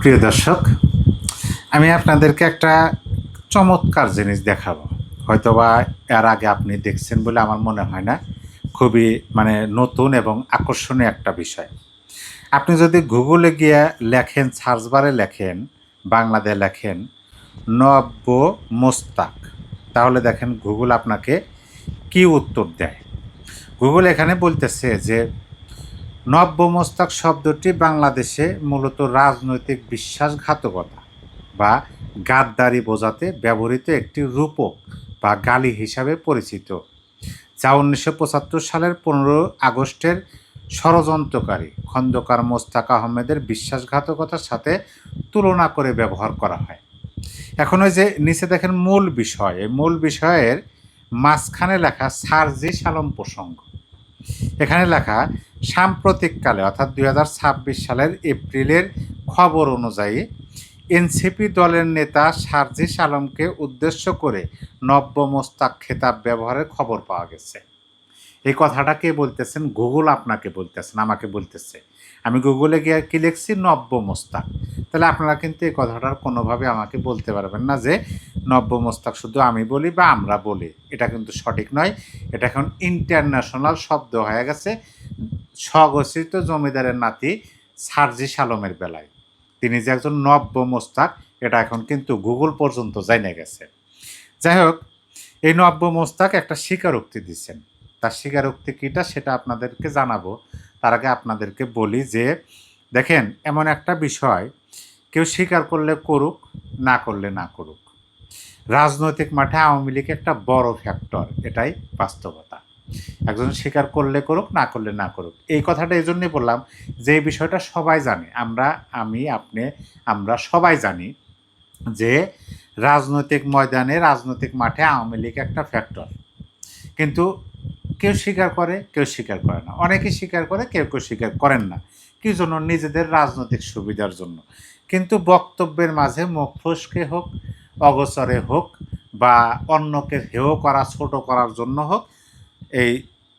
প্রিয় দর্শক, আমি আপনাদেরকে একটা চমৎকার জিনিস দেখাবো। হয়তোবা এর আগে আপনি দেখছেন বলে আমার মনে হয় না। খুবই নতুন এবং আকর্ষণীয় একটা বিষয়। আপনি যদি গুগলে গিয়ে লেখেন, সার্চ বারে লেখেন, বাংলাতে লেখেন নব্য মোস্তাক, তাহলে দেখেন গুগল আপনাকে কি উত্তর দেয়। গুগল এখানে বলতেছে যে নব্য মোস্তাক শব্দটি বাংলাদেশে মূলত রাজনৈতিক বিশ্বাসঘাতকতা বা গাদ্দারি বোঝাতে ব্যবহৃত একটি রূপক বা গালি হিসাবে পরিচিত, যা 1975 সালের 15 আগস্টের ষড়যন্ত্রকারী খন্দকার মোস্তাক আহমেদের বিশ্বাসঘাতকতার সাথে তুলনা করে ব্যবহার করা হয়। এখন ওই যে নিচে দেখেন মূল বিষয়, এই মূল বিষয়ের মাঝখানে লেখা সার্জিস আলম প্রসঙ্গ। এখানে লেখা সাম্প্রতিককালে অর্থাৎ 2026 সালের এপ্রিলের খবর অনুযায়ী এনসিপি দলের নেতা সার্জিস আলমকে উদ্দেশ্য করে নব্য মোস্তাক খেতাব ব্যবহারের খবর পাওয়া গেছে। এই কথাটা কে বলতেছেন? গুগল আপনাকে বলতেছেন, আমাকে বলতেছে। আমি গুগলে গিয়ে কি লিখছি? নব্য মোস্তাক। তাহলে আপনারা কিন্তু এই কথাটার কোনোভাবে আমাকে বলতে পারবেন না যে নব্য মোস্তাক শুধু আমি বলি বা আমরা বলি। এটা কিন্তু সঠিক নয়। এটা এখন ইন্টারন্যাশনাল শব্দ হয়ে গেছে স্বঘোষিত জমিদারের নাতি সার্জিস আলমের বেলায়। তিনি যে একজন নব্য মোস্তাক, এটা এখন কিন্তু গুগল পর্যন্ত জানিয়ে গেছে। যাই হোক, এই নব্য মোস্তাক একটা স্বীকারোক্তি দিচ্ছেন। তার স্বীকারোক্তি কীটা সেটা আপনাদেরকে জানাবো। তার আগে আপনাদেরকে বলি যে দেখেন, এমন একটা বিষয়, কেউ স্বীকার করলে করুক, না করলে না করুক, রাজনৈতিক মাঠে আওয়ামী লীগ একটা বড় ফ্যাক্টর, এটাই বাস্তবতা। একজন স্বীকার করলে করুক, না করলে না করুক। এই কথাটা এই জন্যই বললাম যে এই বিষয়টা সবাই জানে, আমি, আপনি, আমরা সবাই জানি যে রাজনৈতিক ময়দানে, রাজনৈতিক মাঠে আওয়ামী লীগ একটা ফ্যাক্টর। কিন্তু কেউ স্বীকার করে, কেউ স্বীকার করে না। অনেকে স্বীকার করে, কেউ কেউ স্বীকার করেন না। কী জন্য? নিজেদের রাজনৈতিক সুবিধার জন্য। কিন্তু বক্তব্যের মাঝে মুখ ফসকে হোক, অগোচরে হোক, বা অন্যকে হেয় করা, ছোট করার জন্য হোক, এই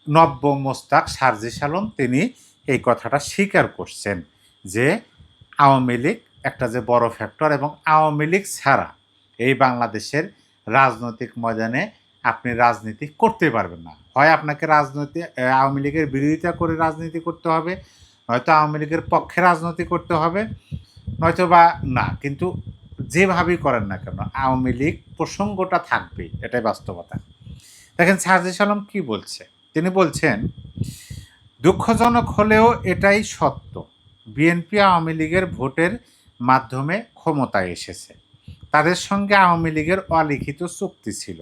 নব্য মোস্তাক সার্জিস আলম তিনি এই কথাটা স্বীকার করছেন যে আওয়ামী লীগ একটা যে বড় ফ্যাক্টর, এবং আওয়ামী লীগ ছাড়া এই বাংলাদেশের রাজনৈতিক ময়দানে আপনি রাজনীতি করতে পারবেন না। হয় আপনাকে আওয়ামী লীগের বিরোধিতা করে রাজনীতি করতে হবে, নয়তো আওয়ামী লীগের পক্ষে রাজনীতি করতে হবে, নয়তো বা না। কিন্তু যেভাবেই করেন না কেন আওয়ামী লীগ প্রসঙ্গটা থাকবেই, এটাই বাস্তবতা। দেখেন সার্জিস আলম কী বলছে। তিনি বলছেন, দুঃখজনক হলেও এটাই সত্য, বিএনপি আওয়ামী লীগের ভোটের মাধ্যমে ক্ষমতায় এসেছে। তাদের সঙ্গে আওয়ামী লীগের অলিখিত চুক্তি ছিল।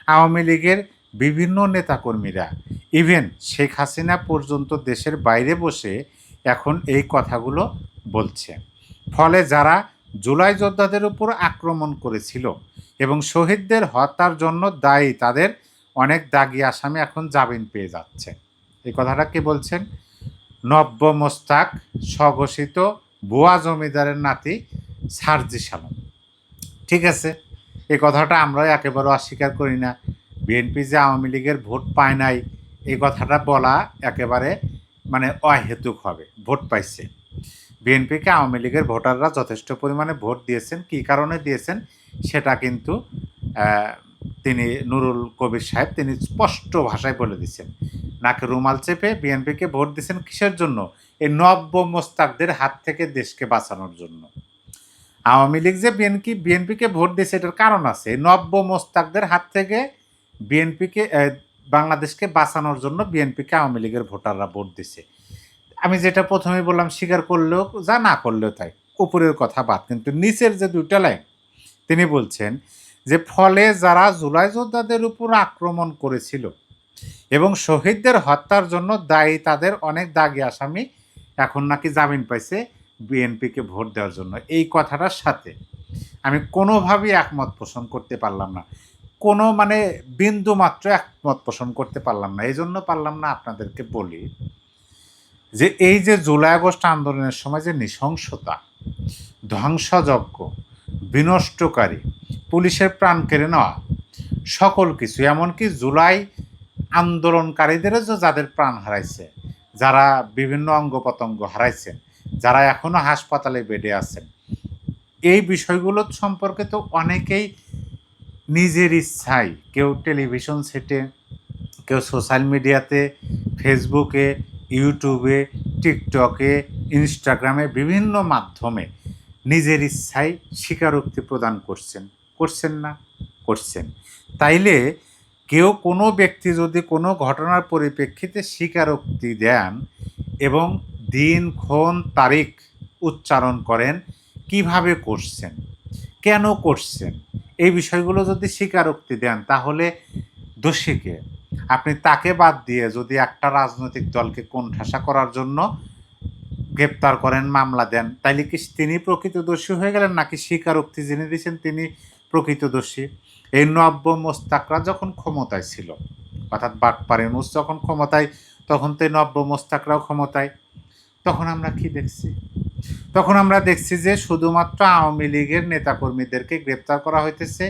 আওয়ামী লীগের বিভিন্ন নেতাকর্মীরা, ইভেন শেখ হাসিনা পর্যন্ত দেশের বাইরে বসে এখন এই কথাগুলো বলছে। ফলে যারা জুলাই যোদ্ধাদের উপর আক্রমণ করেছিল এবং শহীদদের হত্যার জন্য দায়ী, তাদের অনেক দাগী আসামি এখন জামিন পেয়ে যাচ্ছে। এই কথাটা কে বলছেন? নব্য মোস্তাক, স্বঘোষিত ভুয়া জমিদারের নাতি সার্জিস আলম। ঠিক আছে, এই কথাটা আমরা একেবারে অস্বীকার করি না। বিএনপি যে আওয়ামী লীগের ভোট পায় নাই, এই কথাটা বলা একেবারে অহেতুক হবে। ভোট পাইছে, বিএনপিকে আওয়ামী লীগের ভোটাররা যথেষ্ট পরিমাণে ভোট দিয়েছেন। কী কারণে দিয়েছেন সেটা কিন্তু তিনি নুরুল কবির সাহেব তিনি স্পষ্ট ভাষায় বলে দিচ্ছেন। নাকে রুমাল চেপে বিএনপিকে ভোট দিচ্ছেন কিসের জন্য? এই নব্য মোস্তাকদের হাত থেকে দেশকে বাঁচানোর জন্য। আওয়ামী লীগ যে বিএনপিকে ভোট দিয়েছে এটার কারণ আছে। নব্য মোস্তাকদের হাত থেকে বাংলাদেশকে বাঁচানোর জন্য বিএনপিকে আওয়ামী লীগের ভোটাররা ভোট দিছে। আমি যেটা প্রথমে বললাম, স্বীকার করলেও যা, না করলেও তাই, উপরের কথা বাদ। কিন্তু নিচের যে দুইটা লাইন তিনি বলছেন যে ফলে যারা জুলাই যোদ্ধাদের উপর আক্রমণ করেছিল এবং শহীদদের হত্যার জন্য দায়ী, তাদের অনেক দাগী আসামি এখন নাকি জামিন পাইছে বিএনপিকে ভোট দেওয়ার জন্য। এই কথাটার সাথে আমি কোনোভাবেই একমত পোষণ করতে পারলাম না। কোনো বিন্দু মাত্র একমত পোষণ করতে পারলাম না। এই জন্য পারলাম না, আপনাদেরকে বলি যে এই যে জুলাই আগস্ট আন্দোলনের সময় যে নৃশংসতা, ধ্বংসযজ্ঞ, বিনষ্টকারী, পুলিশের প্রাণ কেড়ে নেওয়া, সকল কিছু, এমনকি জুলাই আন্দোলনকারীদেরও যে যাদের প্রাণ হারাইছে, যারা বিভিন্ন অঙ্গ প্রত্যঙ্গ হারাইছেন, যারা এখনও হাসপাতালে বেডে আছেন, এই বিষয়গুলো সম্পর্কে তো অনেকেই নিজের ইচ্ছায়, কেউ টেলিভিশন সেটে, কেউ সোশ্যাল মিডিয়াতে, ফেসবুকে, ইউটিউবে, টিকটকে, ইনস্টাগ্রামে বিভিন্ন মাধ্যমে নিজের ইচ্ছায় স্বীকারোক্তি প্রদান করছেন না? করছেন। তাইলে কেউ কোনো ব্যক্তি যদি কোনো ঘটনার পরিপ্রেক্ষিতে স্বীকারোক্তি দেন এবং দিন, ক্ষণ, তারিখ উচ্চারণ করেন, কিভাবে করছেন, কেন করছেন, এই বিষয়গুলো যদি স্বীকারোক্তি দেন, তাহলে দোষীকে আপনি তাকে বাদ দিয়ে যদি একটা রাজনৈতিক দলকে কোণঠাসা করার জন্য গ্রেপ্তার করেন, মামলা দেন, তাইলে কি তিনি প্রকৃত দোষী হয়ে গেলেন, নাকি স্বীকারোক্তি যিনি দিয়েছেন তিনি প্রকৃত দোষী? এই নব্য মোস্তাকরা যখন ক্ষমতায় ছিল, অর্থাৎ বাটপাড়ির মুস যখন ক্ষমতায়, তখন তো এই নব্য মোস্তাকরাও ক্ষমতায়। তখন আমরা কি দেখছি? তখন আমরা দেখছি যে শুধুমাত্র আওয়ামী লীগের নেতাকর্মীদেরকে গ্রেপ্তার করা হইতেছে,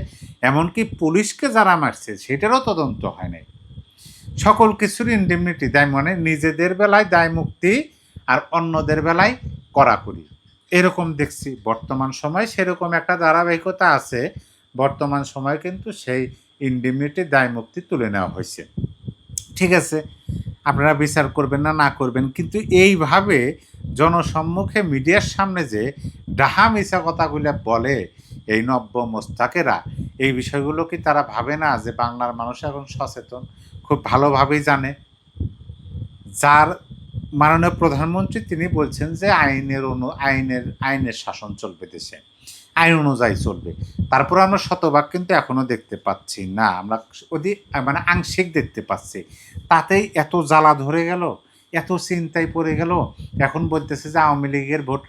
এমনকি পুলিশকে যারা মারছে সেটারও তদন্ত হয় নাই। সকল কিছুর ইন্ডেমনিটি দেয়, মানে নিজেদের বেলায় দায় মুক্তি আর অন্যদের বেলায় কড়াকড়ি, এরকম দেখছি। বর্তমান সময় সেরকম একটা ধারাবাহিকতা আছে। বর্তমান সময় কিন্তু সেই ইন্ডেমনিটি দায় মুক্তি তুলে নেওয়া হয়েছে। ঠিক আছে, আপনারা বিচার করবেন না করবেন, কিন্তু এইভাবে জনসম্মুখে মিডিয়ার সামনে যে ডাহা মিছা কথাগুলো বলে এই নব্য মোস্তাকেরা, এই বিষয়গুলো কি তারা ভাবে না যে বাংলার মানুষ এখন সচেতন? খুব ভালোভাবেই জানে। যার মাননীয় প্রধানমন্ত্রী তিনি বলছেন যে আইনের শাসন চলবে দেশে, আইন অনুযায়ী চলবে। তারপরে আমরা শতভাগ কিন্তু এখনো দেখতে পাচ্ছি না, আমরা মানে আংশিক দেখতে পাচ্ছি। তাতেই এত জ্বালা ধরে গেল, এত চিন্তায় পড়ে গেল। এখন বলতেছে যে আওয়ামী লীগের ভোট।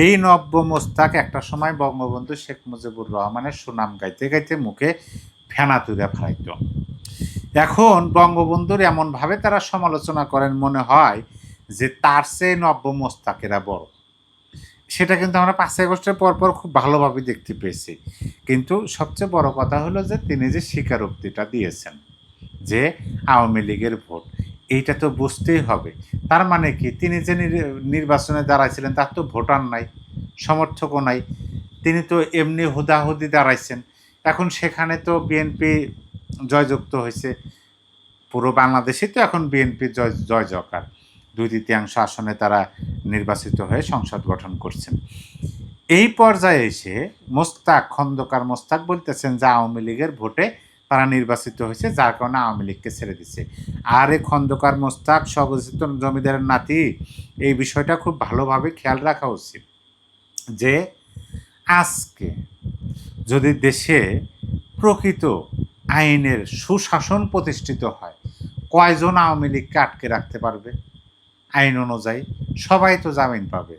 এই নব্য মোস্তাক একটা সময় বঙ্গবন্ধু শেখ মুজিবুর রহমানের সুনাম গাইতে গাইতে মুখে ফেনা তুলে ফেলাইত। এখন বঙ্গবন্ধুর এমনভাবে তারা সমালোচনা করেন, মনে হয় যে তার চেয়ে নব্য মোস্তাকেরা বড়। সেটা কিন্তু আমরা 5 আগস্টের পরপর খুব ভালোভাবে দেখতে পেয়েছি। কিন্তু সবচেয়ে বড় কথা হলো যে তিনি যে স্বীকারোক্তিটা দিয়েছেন যে আওয়ামী লীগের ভোট, এইটা তো বুঝতেই হবে। তার মানে কি, তিনি যে নির্বাচনে দাঁড়াইছিলেন তার তো ভোটার নাই, সমর্থকও নাই, তিনি তো এমনি হুদাহুদি দাঁড়াইছেন। এখন সেখানে তো বিএনপি জয়যুক্ত হয়েছে, পুরো বাংলাদেশে তো এখন বিএনপি জয় জয়কার, 2/3 আসনে তারা নির্বাচিত হয়ে সংসদ গঠন করছেন। এই পর্যায়ে এসে খন্দকার মোস্তাক বলতেছেন যে আওয়ামী লীগের ভোটে তারা নির্বাচিত হয়েছে, যার কারণে আওয়ামী লীগকে ছেড়ে দিচ্ছে। আর এই খন্দকার মোস্তাক স্বঘোষিত জমিদারের নাতি, এই বিষয়টা খুব ভালোভাবে খেয়াল রাখা উচিত যে আজকে যদি দেশে প্রকৃত আইনের সুশাসন প্রতিষ্ঠিত হয়, কয়জন আওয়ামী লীগকে আটকে রাখতে পারবে? আইন অনুযায়ী সবাই তো জামিন পাবে,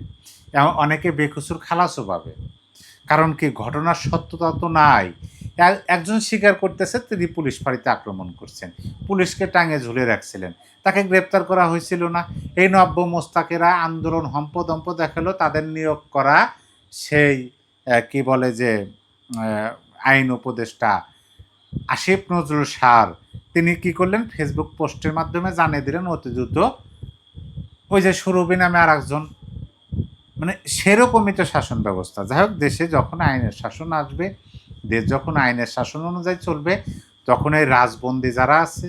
অনেকে বেকসুর খালাসও পাবে। কারণ কি, ঘটনার সত্যতা তো নাই। একজন স্বীকার করতেছে তিনি পুলিশ ফাঁড়িতে আক্রমণ করছেন, পুলিশকে টাঙে ঝুলে রাখছিলেন, তাকে গ্রেপ্তার করা হয়েছিল না। এই নব্য মোস্তাকেরা আন্দোলন হম্প দেখালো, তাদের নিয়োগ করা সেই কি বলে যে আইন উপদেষ্টা আসিফ নজরুল সার, তিনি কি করলেন, ফেসবুক পোস্টের মাধ্যমে জানিয়ে দিলেন অতি দ্রুত ওই যে সুরভি নামে আর একজন, মানে সেরকমই তো শাসন ব্যবস্থা। যাই হোক, দেশে যখন আইনের শাসন আসবে, দেশ যখন আইনের শাসন অনুযায়ী চলবে, তখন এই রাজবন্দি যারা আছে,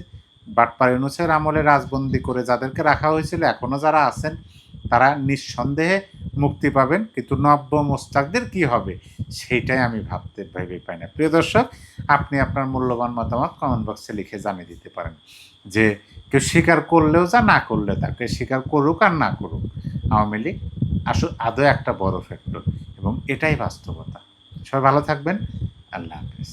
বাটপাড়ি ইউনূসের আমলে রাজবন্দি করে যাদেরকে রাখা হয়েছিল, এখনও যারা আছেন তারা নিঃসন্দেহে মুক্তি পাবেন। কিন্তু নব্য মোস্তাকদের কী হবে সেইটাই আমি ভেবে পাই না। প্রিয় দর্শক, আপনি আপনার মূল্যবান মতামত কমেন্ট বক্সে লিখে জানিয়ে দিতে পারেন যে কেউ স্বীকার করলেও যা, না করলে তাকে স্বীকার করুক আর না করুক, আওয়ামী লীগ আদৌ একটা বড় ফ্যাক্টর, এবং এটাই বাস্তবতা। সবাই ভালো থাকবেন। আল্লাহ হাফেজ।